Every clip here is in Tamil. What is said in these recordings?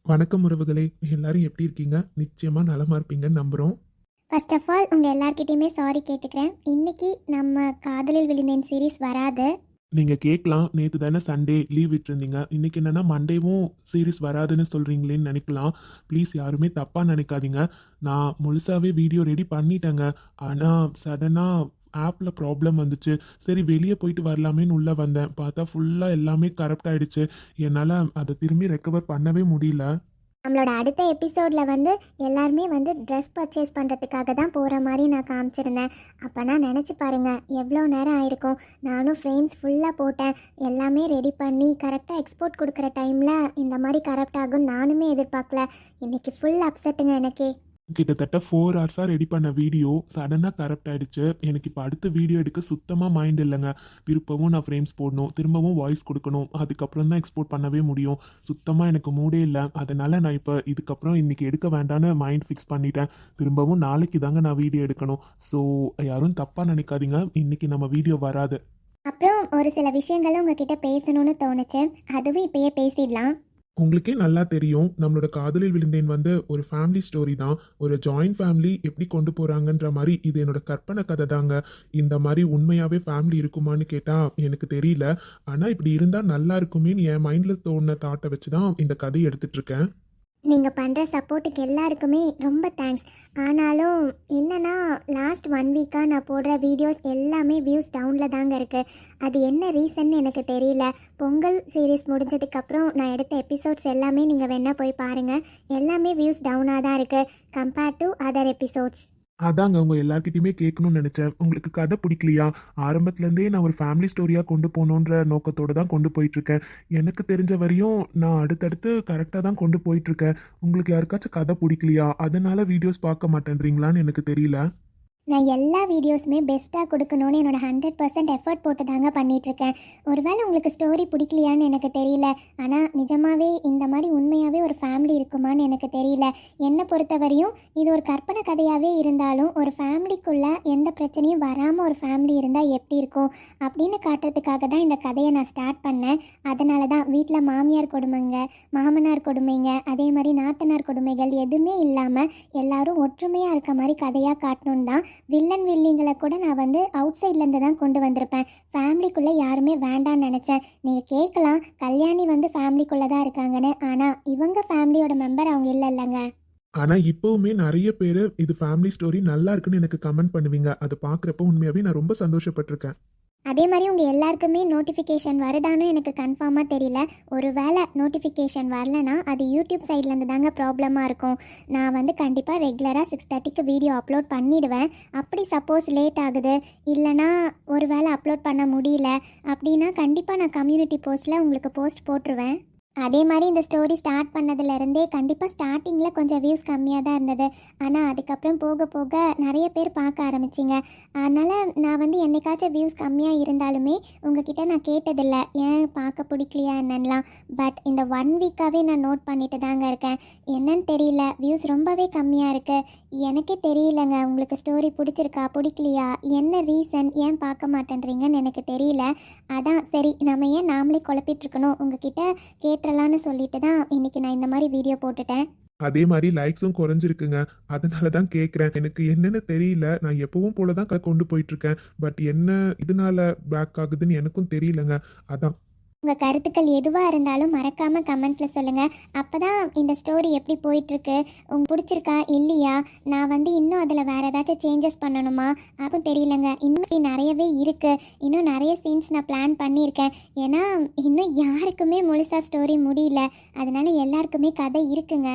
வணக்கம் உறவுகளே, எல்லாரும் எப்படி இருக்கீங்க? நிச்சயமா நலமா இருப்பீங்கன்னு நம்புறோம். ஃபர்ஸ்ட் ஆஃப் ஆல் உங்கள் எல்லார்கிட்டயுமே சாரி கேட்டுக்கிறேன். இன்னைக்கு நம்ம காதலில் விழுந்தேன் சீரீஸ் வராது. நீங்க கேட்கலாம், நேத்து தானே சண்டே லீவ் விட்டுருந்தீங்க. இன்னைக்கு என்னன்னா மண்டேவும் சீரிஸ் வராதுன்னு சொல்றீங்களேன்னு நினைக்கலாம். ப்ளீஸ் யாருமே தப்பா நினைக்காதீங்க. நான் முழுசாவே வீடியோ ரெடி பண்ணிட்டேங்க. ஆனா சடனா ஆப்ல ப்ராப்ளம் வந்துச்சு. சரி வெளியே போயிட்டு வரலாமேன்னு உள்ள வந்தேன். பார்த்தா ஃபுல்லா எல்லாமே கரெக்ட் ஆயிடுச்சு. என்னால அதை திரும்பி ரெக்கவர் பண்ணவே முடியல. நம்மளோட அடுத்த எபிசோடில் வந்து எல்லாருமே வந்து ட்ரெஸ் பர்ச்சேஸ் பண்ணுறதுக்காக தான் போகிற மாதிரி நான் காமிச்சிருந்தேன். அப்போனா நினச்சி பாருங்கள் எவ்வளோ நேரம் ஆயிருக்கும். நானும் ஃப்ரேம்ஸ் ஃபுல்லாக போட்டேன், எல்லாமே ரெடி பண்ணி கரெக்டாக எக்ஸ்போர்ட் கொடுக்குற டைமில் இந்த மாதிரி கரெக்ட் ஆகும்னு நானுமே எதிர்பார்க்கல. இன்றைக்கி ஃபுல் அப்செட்டுங்க எனக்கே. கிட்டத்தட்ட 4 ஹவர்ஸாக ரெடி பண்ண வீடியோ சடனாக கரெக்ட் ஆகிடுச்சு. எனக்கு இப்போ அடுத்த வீடியோ எடுக்க சுத்தமாக மைண்ட் இல்லைங்க. திருப்பவும் நான் ஃப்ரேம்ஸ் போடணும், திரும்பவும் வாய்ஸ் கொடுக்கணும், அதுக்கப்புறம் தான் எக்ஸ்போர்ட் பண்ணவே முடியும். சுத்தமாக எனக்கு மூடே இல்லை. அதனால் நான் இப்போ இதுக்கப்புறம் இன்றைக்கி எடுக்க வேண்டான்னு மைண்ட் ஃபிக்ஸ் பண்ணிட்டேன். திரும்பவும் நாளைக்கு தாங்க நான் வீடியோ எடுக்கணும். ஸோ யாரும் தப்பாக நினைக்காதீங்க, இன்றைக்கி நம்ம வீடியோ வராது. அப்புறம் ஒரு சில விஷயங்களும் உங்ககிட்ட பேசணும்னு தோணுச்சு, அதுவும் இப்பயே பேசிடலாம். உங்களுக்கே நல்லா தெரியும், நம்மளோட காதலில் விழுந்தேன் வந்து ஒரு ஃபேமிலி ஸ்டோரி தான். ஒரு ஜாயிண்ட் ஃபேமிலி எப்படி கொண்டு போகிறாங்கன்ற மாதிரி இது என்னோட கற்பனை கதை தாங்க. இந்த மாதிரி உண்மையாகவே ஃபேமிலி இருக்குமான்னு கேட்டால் எனக்கு தெரியல. ஆனால் இப்படி இருந்தால் நல்லா இருக்குமேன்னு என் மைண்டில் தோணுன தாட்டை வச்சு தான் இந்த கதையை எடுத்துகிட்டு இருக்கேன். நீங்கள் பண்ணுற சப்போர்ட்டுக்கு எல்லாருக்குமே ரொம்ப தேங்க்ஸ். ஆனாலும் என்னன்னா, லாஸ்ட் 1 வீக்காக நான் போடுற வீடியோஸ் எல்லாமே வியூஸ் டவுனில் தாங்க இருக்குது. அது என்ன ரீசன்னு எனக்கு தெரியல. பொங்கல் சீரீஸ் முடிஞ்சதுக்கப்புறம் நான் எடுத்த எபிசோட்ஸ் எல்லாமே நீங்கள் வேணால் போய் பாருங்கள். எல்லாமே வியூஸ் டவுனாக தான் இருக்குது கம்பேர்ட் டு அதர் எபிசோட்ஸ். அதாங்க உங்க எல்லார்கிட்டயுமே கேட்கணும்னு நினைச்சேன். உங்களுக்கு கதை பிடிக்கலையா? ஆரம்பத்துலேருந்தே நான் ஒரு ஃபேமிலி ஸ்டோரியாக கொண்டு போகணுன்ற நோக்கத்தோடு தான் கொண்டு போயிட்டுருக்கேன். எனக்கு தெரிஞ்ச வரையும் நான் அடுத்தடுத்து கரெக்டாக தான் கொண்டு போயிட்டுருக்கேன். உங்களுக்கு யாருக்காச்சும் கதை பிடிக்கலையா? அதனால வீடியோஸ் பார்க்க மாட்டேன்றீங்களான்னு எனக்கு தெரியல. நான் எல்லா வீடியோஸுமே பெஸ்ட்டாக கொடுக்கணும்னு என்னோட 100% எஃபர்ட் போட்டு தாங்க பண்ணிகிட்ருக்கேன். ஒருவேளை உங்களுக்கு ஸ்டோரி பிடிக்கலையான்னு எனக்கு தெரியல. ஆனால் நிஜமாகவே இந்த மாதிரி உண்மையாகவே ஒரு ஃபேமிலி இருக்குமான்னு எனக்கு தெரியல. என்னை பொறுத்தவரையும் இது ஒரு கற்பனை கதையாகவே இருந்தாலும் ஒரு ஃபேமிலிக்குள்ளே எந்த பிரச்சனையும் வராமல் ஒரு ஃபேமிலி இருந்தால் எப்படி இருக்கும் அப்படின்னு காட்டுறதுக்காக தான் இந்த கதையை நான் ஸ்டார்ட் பண்ணேன். அதனால தான் வீட்டில் மாமியார் கொடுமைங்க, மாமனார் கொடுமைங்க, அதே மாதிரி நாத்தனார் கொடுமைகள் எதுவுமே இல்லாமல் எல்லாரும் ஒற்றுமையாக இருக்க மாதிரி கதையாக காட்டணுன்னு தான் வில்லன் வில்லிங்களை கூட நான் வந்து அவுட் சைட்லேருந்து தான் கொண்டு வந்திருப்பேன். ஃபேமிலிக்குள்ளே யாருமே வேண்டான்னு நினச்சேன். நீங்கள் கேட்கலாம், கல்யாணி வந்து ஃபேமிலிக்குள்ளே தான் இருக்காங்கன்னு. ஆனால் இவங்க ஃபேமிலியோட மெம்பர் அவங்க இல்லைங்க. ஆனா இப்பவுமே நிறைய பேர் இது ஃபேமிலி ஸ்டோரி நல்லா இருக்குன்னு எனக்கு கமெண்ட் பண்ணுவீங்க. அதை பார்க்குறப்ப உண்மையாவே நான் ரொம்ப சந்தோஷப்பட்டிருக்கேன். அதே மாதிரி உங்கள் எல்லாருக்குமே நோட்டிஃபிகேஷன் வருதான்னு எனக்கு கன்ஃபார்மாக தெரியல. ஒரு வேளை நோட்டிஃபிகேஷன் வரலனா அது யூடியூப் சைட்லேருந்து தாங்க ப்ராப்ளமாக இருக்கும். நான் வந்து கண்டிப்பாக ரெகுலராக 6:30க்கு வீடியோ அப்லோட் பண்ணிவிடுவேன். அப்படி சப்போஸ் லேட் ஆகுது, இல்லைனா ஒரு வேளை அப்லோட் பண்ண முடியல அப்படின்னா கண்டிப்பாக நான் கம்யூனிட்டி போஸ்ட்டில் உங்களுக்கு போஸ்ட் போட்டுருவேன். அதே மாதிரி இந்த ஸ்டோரி ஸ்டார்ட் பண்ணதுலேருந்தே கண்டிப்பாக ஸ்டார்டிங்கில் கொஞ்சம் வியூஸ் கம்மியாக தான் இருந்தது. ஆனால் அதுக்கப்புறம் போக போக நிறைய பேர் பார்க்க ஆரம்பிச்சிங்க. அதனால் நான் வந்து என்னைக்காச்சும் வியூஸ் கம்மியாக இருந்தாலுமே உங்ககிட்ட நான் கேட்டதில்லை ஏன் பார்க்க பிடிக்கலையா என்னன்னலாம். பட் இந்த 1 வீக்காகவே நான் நோட் பண்ணிட்டு தாங்க இருக்கேன். என்னன்னு தெரியல, வியூஸ் ரொம்பவே கம்மியாக இருக்குது. எனக்கே தெரியலங்க உங்களுக்கு ஸ்டோரி பிடிச்சிருக்கா பிடிக்கலையா, என்ன ரீசன், ஏன் பார்க்க மாட்டேன்றீங்கன்னு எனக்கு தெரியல. அதான் சரி நம்ம ஏன் நாமளே குழப்பிட்டுருக்கணும், உங்ககிட்ட கேட்டுறலான்னு சொல்லிட்டு தான் இன்னைக்கு நான் இந்த மாதிரி வீடியோ போட்டுட்டேன். அதே மாதிரி லைக்ஸும் குறைஞ்சிருக்குங்க. அதனால தான் கேட்குறேன். எனக்கு என்னன்னு தெரியல. நான் எப்பவும் போல தான் கொண்டு போயிட்டு இருக்கேன். பட் என்ன இதனால பேக் ஆகுதுன்னு எனக்கும் தெரியலங்க. அதான் உங்கள் கருத்துக்கள் எதுவாக இருந்தாலும் மறக்காமல் கமெண்ட்டில் சொல்லுங்கள். அப்போ தான் இந்த ஸ்டோரி எப்படி போயிட்டுருக்கு, உங்களுக்கு பிடிச்சிருக்கா இல்லையா, நான் வந்து இன்னும் அதில் வேறு ஏதாச்சும் சேஞ்சஸ் பண்ணணுமா அதுவும் தெரியலங்க. இன்னும் நிறையவே இருக்குது, இன்னும் நிறைய சீன்ஸ் நான் பிளான் பண்ணியிருக்கேன். ஏன்னா இன்னும் யாருக்குமே முழுசாக ஸ்டோரி முடியல, அதனால எல்லாருக்குமே கதை இருக்குங்க.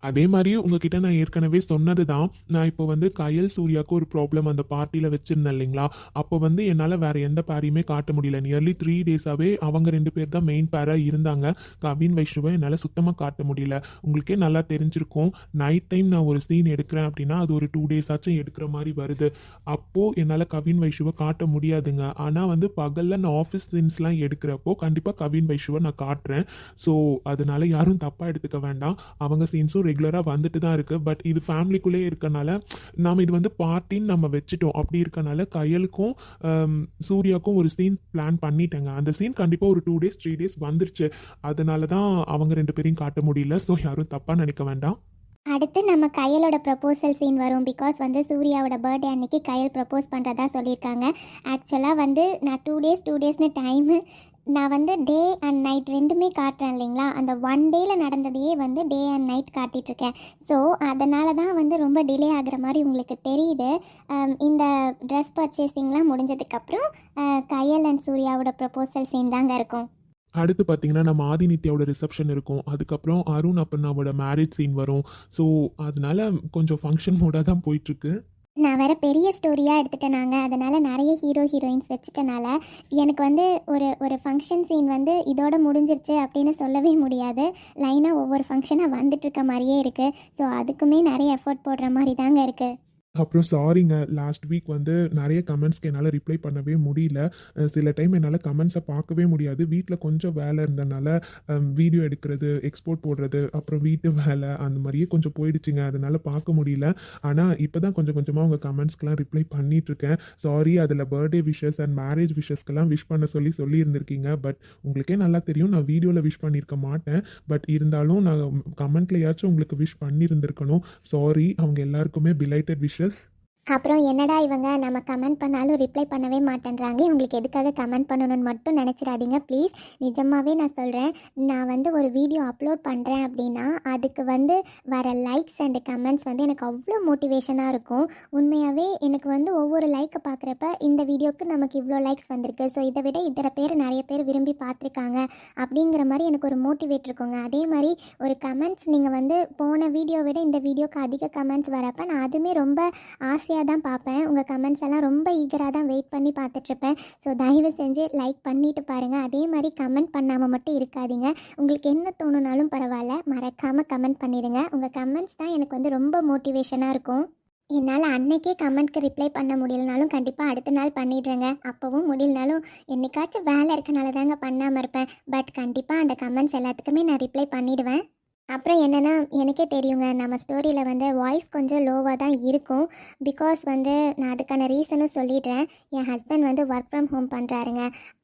அதே மாதிரி உங்ககிட்ட நான் ஏற்கனவே சொன்னது தான். நான் இப்போ வந்து கயல் சூர்யாவுக்கு ஒரு ப்ராப்ளம் அந்த பார்ட்டியில் வச்சுருந்தேன் இல்லைங்களா? அப்போ வந்து என்னால் வேறு எந்த பேரையுமே காட்ட முடியல. நியர்லி 3 டேஸாகவே அவங்க 2 பேர் தான் மெயின் பேராக இருந்தாங்க. கவின் வைஷ்ணுவை என்னால் சுத்தமாக காட்ட முடியல. உங்களுக்கே நல்லா தெரிஞ்சிருக்கும், நைட் டைம் நான் ஒரு சீன் எடுக்கிறேன் அப்படின்னா அது ஒரு 2 டேஸ் ஆச்சும் எடுக்கிற மாதிரி வருது. அப்போது என்னால் கவின் வைஷ்ணுவை காட்ட முடியாதுங்க. ஆனால் வந்து பகலில் நான் ஆஃபீஸ் சீன்ஸ்லாம் எடுக்கிறப்போ கண்டிப்பாக கவின் வைஷ்ணுவை நான் காட்டுறேன். ஸோ அதனால யாரும் தப்பாக எடுத்துக்க வேண்டாம். அவங்க சீன்ஸும் ரெகுலராக வந்துட்டு தான் இருக்குது. பட் இது ஃபேமிலிக்குள்ளேயே இருக்கனால நாம் இது வந்து பார்ட்டின்னு நம்ம வச்சுட்டோம். அப்படி இருக்கனால கையலுக்கும் சூர்யாவுக்கும் ஒரு சீன் பிளான் பண்ணிட்டேங்க. அந்த சீன் கண்டிப்பாக ஒரு 2 days 3 days வந்துருச்சு. அதனால தான் அவங்க 2 பேரையும் காட்ட முடியல. ஸோ யாரும் தப்பாக நினைக்க வேண்டாம். அடுத்து நம்ம கையலோட ப்ரப்போசல் சீன் வரும். பிகாஸ் வந்து சூர்யாவோட பர்த்டே அன்னைக்கு கையல் ப்ரப்போஸ் பண்ணுறதா சொல்லியிருக்காங்க. ஆக்சுவலாக வந்து நான் 2 டேஸ்னு டைமு நான் வந்து டே அண்ட் நைட் ரெண்டுமே காட்டுறேன் இல்லைங்களா. அந்த 1 டேயில் நடந்ததையே வந்து டே அண்ட் நைட் காட்டிகிட்ருக்கேன். ஸோ அதனால தான் வந்து ரொம்ப டிலே ஆகிற மாதிரி உங்களுக்கு தெரியுது. இந்த ட்ரெஸ் பர்ச்சேசிங்லாம் முடிஞ்சதுக்கப்புறம் கையல் அண்ட் சூர்யாவோட ப்ரப்போசல் சீன் தாங்க இருக்கும். அடுத்து பார்த்தீங்கன்னா நம்ம ஆதிநித்யாவோட ரிசப்ஷன் இருக்கும். அதுக்கப்புறம் அருண் அப்பண்ணாவோட மேரேஜ் சீன் வரும். ஸோ அதனால கொஞ்சம் ஃபங்க்ஷன் மோடாக தான் போயிட்டுருக்கு. நான் வேறு பெரிய ஸ்டோரியாக எடுத்துட்டேனாங்க. அதனால் நிறைய ஹீரோயின்ஸ் வச்சுட்டனால எனக்கு வந்து ஒரு ஃபங்க்ஷன் சீன் வந்து இதோட முடிஞ்சிருச்சு அப்படின்னு சொல்லவே முடியாது. லைனாக ஒவ்வொரு ஃபங்க்ஷனாக வந்துட்டுருக்க மாதிரியே இருக்குது. ஸோ அதுக்குமே நிறைய எஃபர்ட் போடுற மாதிரி தாங்க இருக்குது. அப்புறம் சாரிங்க, லாஸ்ட் வீக் வந்து நிறைய கமெண்ட்ஸ்க்கு என்னால் ரிப்ளை பண்ணவே முடியல. சில டைம் என்னால் கமெண்ட்ஸை பார்க்கவே முடியாது. வீட்டில் கொஞ்சம் வேலை இருந்தனால வீடியோ எடுக்கிறது, எக்ஸ்போர்ட் போடுறது, அப்புறம் வீட்டு வேலை அந்த மாதிரியே கொஞ்சம் போயிடுச்சுங்க. அதனால் பார்க்க முடியல. ஆனால் இப்போ தான் கொஞ்சம் கொஞ்சமாக உங்கள் கமெண்ட்ஸ்க்கெலாம் ரிப்ளை பண்ணிகிட்ருக்கேன். சாரி, அதில் பர்த்டே விஷஸ் அண்ட் மேரேஜ் விஷஸ்க்கெல்லாம் விஷ் பண்ண சொல்லியிருந்திருக்கீங்க. பட் உங்களுக்கே நல்லா தெரியும் நான் வீடியோவில் விஷ் பண்ணியிருக்க மாட்டேன். பட் இருந்தாலும் நான் கமெண்ட்லையாச்சும் உங்களுக்கு விஷ் பண்ணியிருந்திருக்கணும். சாரி, அவங்க எல்லாருக்குமே பிலைட்டட் விஷஸ். அப்புறம் என்னடா இவங்க நம்ம கமெண்ட் பண்ணாலும் ரிப்ளை பண்ணவே மாட்டேன்றாங்க, இவங்களுக்கு எதுக்காக கமெண்ட் பண்ணணும்னு மட்டும் நினச்சிடாதீங்க ப்ளீஸ். நிஜமாகவே நான் சொல்கிறேன், நான் வந்து ஒரு வீடியோ அப்லோட் பண்ணுறேன் அப்படின்னா அதுக்கு வந்து வர லைக்ஸ் அண்ட் கமெண்ட்ஸ் வந்து எனக்கு அவ்வளோ மோட்டிவேஷனாக இருக்கும். உண்மையாகவே எனக்கு வந்து ஒவ்வொரு லைக்கை பார்க்குறப்ப இந்த வீடியோக்கு நமக்கு இவ்வளோ லைக்ஸ் வந்திருக்கு, ஸோ இதை விட இதர பேர் நிறைய பேர் விரும்பி பார்த்துருக்காங்க அப்படிங்கிற மாதிரி எனக்கு ஒரு மோட்டிவேட் இருக்குங்க. அதே மாதிரி ஒரு கமெண்ட்ஸ் நீங்கள் வந்து போன வீடியோ விட இந்த வீடியோக்கு அதிக கமெண்ட்ஸ் வரப்போ நான் அதுவுமே ரொம்ப ஆசையாக தான் பார்ப்பேன். உங்கள் கமெண்ட்ஸ் எல்லாம் ரொம்ப ஈகராக தான் வெயிட் பண்ணி பார்த்துட்ருப்பேன். ஸோ தயவு செஞ்சு லைக் பண்ணிவிட்டு பாருங்கள். அதே மாதிரி கமெண்ட் பண்ணாமல் மட்டும் இருக்காதீங்க. உங்களுக்கு என்ன தோணுனாலும் பரவாயில்ல, மறக்காமல் கமெண்ட் பண்ணிடுங்க. உங்கள் கமெண்ட்ஸ் தான் எனக்கு வந்து ரொம்ப மோட்டிவேஷனாக இருக்கும். என்னால் அன்னைக்கே கமெண்ட்க்கு ரிப்ளை பண்ண முடியலனாலும் கண்டிப்பாக அடுத்த நாள் பண்ணிடுறேங்க. அப்போவும் முடியலனாலும் என்னைக்காச்சும் வேலை இருக்கனால தாங்க பண்ணாமல் இருப்பேன். பட் கண்டிப்பாக அந்த கமெண்ட்ஸ் எல்லாத்துக்குமே நான் ரிப்ளை பண்ணிவிடுவேன். அப்புறம் என்னென்னா, எனக்கே தெரியுங்க நம்ம ஸ்டோரியில் வந்து வாய்ஸ் கொஞ்சம் லோவாக தான் இருக்கும். பிகாஸ் வந்து நான் அதுக்கான ரீசனும் சொல்லிடுறேன். என் ஹஸ்பண்ட் வந்து ஒர்க் ஃப்ரம் ஹோம் பண்ணுறாருங்க.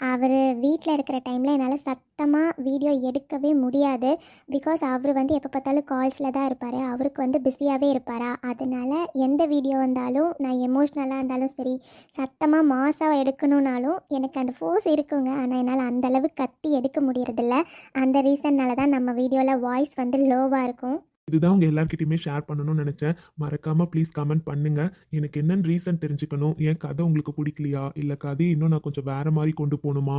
அவர் வீட்டில் இருக்கிற டைமில் என்னால் சத்தமாக வீடியோ எடுக்கவே முடியாது. பிகாஸ் அவர் வந்து எப்போ பார்த்தாலும் கால்ஸில் தான் இருப்பார். அவருக்கு வந்து பிஸியாகவே இருப்பாரா. அதனால் எந்த வீடியோ வந்தாலும் நான் எமோஷ்னலாக இருந்தாலும் சரி, சத்தமாக மாசாக எடுக்கணுன்னாலும் எனக்கு அந்த ஃபோர்ஸ் இருக்குங்க. ஆனால் என்னால் அந்தளவு கத்தி எடுக்க முடியறதில்ல. அந்த ரீசன்னால தான் நம்ம வீடியோவில் வாய்ஸ் வந்து லோவாக இருக்கும். இதுதான் உங்கள் எல்லாருக்கிட்டையுமே ஷேர் பண்ணணும்னு நினச்சேன். மறக்காமல் ப்ளீஸ் கமெண்ட் பண்ணுங்கள். எனக்கு என்னென்னு ரீசன் தெரிஞ்சுக்கணும். ஏன் கதை உங்களுக்கு பிடிக்கலையா, இல்லை கதையை இன்னும் நான் கொஞ்சம் வேறு மாதிரி கொண்டு போகணுமா,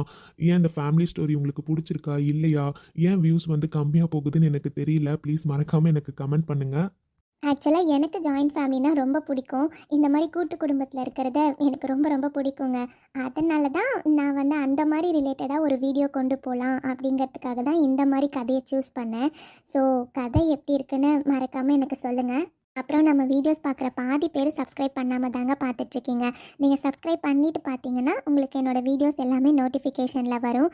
ஏன் இந்த ஃபேமிலி ஸ்டோரி உங்களுக்கு பிடிச்சிருக்கா இல்லையா, ஏன் வியூஸ் வந்து கம்மியாக போகுதுன்னு எனக்கு தெரியல. ப்ளீஸ் மறக்காமல் எனக்கு கமெண்ட் பண்ணுங்கள். ஆக்சுவலாக எனக்கு ஜாயிண்ட் ஃபேமிலினா ரொம்ப பிடிக்கும். இந்த மாதிரி கூட்டு குடும்பத்தில் இருக்கிறத எனக்கு ரொம்ப ரொம்ப பிடிக்குங்க. அதனால தான் நான் வந்து அந்த மாதிரி ரிலேட்டடாக ஒரு வீடியோ கொண்டு போகலாம் அப்படிங்கிறதுக்காக தான் இந்த மாதிரி கதையை சூஸ் பண்ணேன். ஸோ கதை எப்படி இருக்குன்னு மறக்காமல் எனக்கு சொல்லுங்கள். அப்புறம் நம்ம வீடியோஸ் பார்க்குற பாதி பேர் சப்ஸ்கிரைப் பண்ணாமல் தாங்க பார்த்துட்ருக்கீங்க. நீங்கள் சப்ஸ்கிரைப் பண்ணிவிட்டு பார்த்தீங்கன்னா உங்களுக்கு என்னோடய வீடியோஸ் எல்லாமே நோட்டிஃபிகேஷனில் வரும்.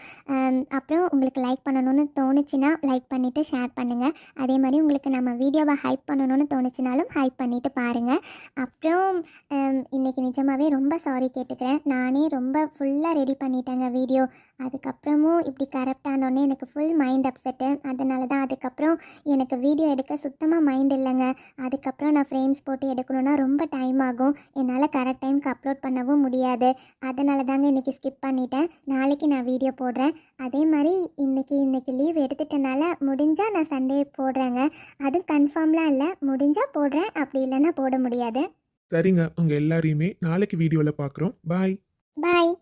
அப்புறம் உங்களுக்கு லைக் பண்ணணும்னு தோணுச்சுன்னா லைக் பண்ணிவிட்டு ஷேர் பண்ணுங்கள். அதே மாதிரி உங்களுக்கு நம்ம வீடியோவை ஹைப் பண்ணணும்னு தோணுச்சுனாலும் ஹைப் பண்ணிவிட்டு பாருங்கள். அப்புறம் இன்றைக்கி நிஜமாகவே ரொம்ப சாரி கேட்டுக்கிறேன். நானே ரொம்ப ஃபுல்லாக ரெடி பண்ணிட்டேங்க வீடியோ. அதுக்கப்புறமும் இப்படி கரெக்டானோடனே எனக்கு ஃபுல் மைண்ட் அப்செட்டு. அதனால தான் அதுக்கப்புறம் எனக்கு வீடியோ எடுக்க சுத்தமாக மைண்ட் இல்லைங்க. அதுக்கப்புறம் நான் ஃப்ரேம்ஸ் போட்டு எடுக்கணுன்னா ரொம்ப டைம் ஆகும். என்னால் கரெக்ட் டைமுக்கு அப்லோட் பண்ணவும் முடியாது. அதனால தாங்க இன்றைக்கி ஸ்கிப் பண்ணிட்டேன். நாளைக்கு நான் வீடியோ போடுறேன். அதே மாதிரி இன்றைக்கி லீவ் எடுத்துட்டனால முடிஞ்சால் நான் சண்டே போடுறேங்க. அதுவும் கன்ஃபார்ம்லாம் இல்லை, முடிஞ்சால் போடுறேன், அப்படி இல்லைன்னா போட முடியாது. சரிங்க, உங்கள் எல்லாரையுமே நாளைக்கு வீடியோவில் பார்க்குறோம். பாய். பாய்.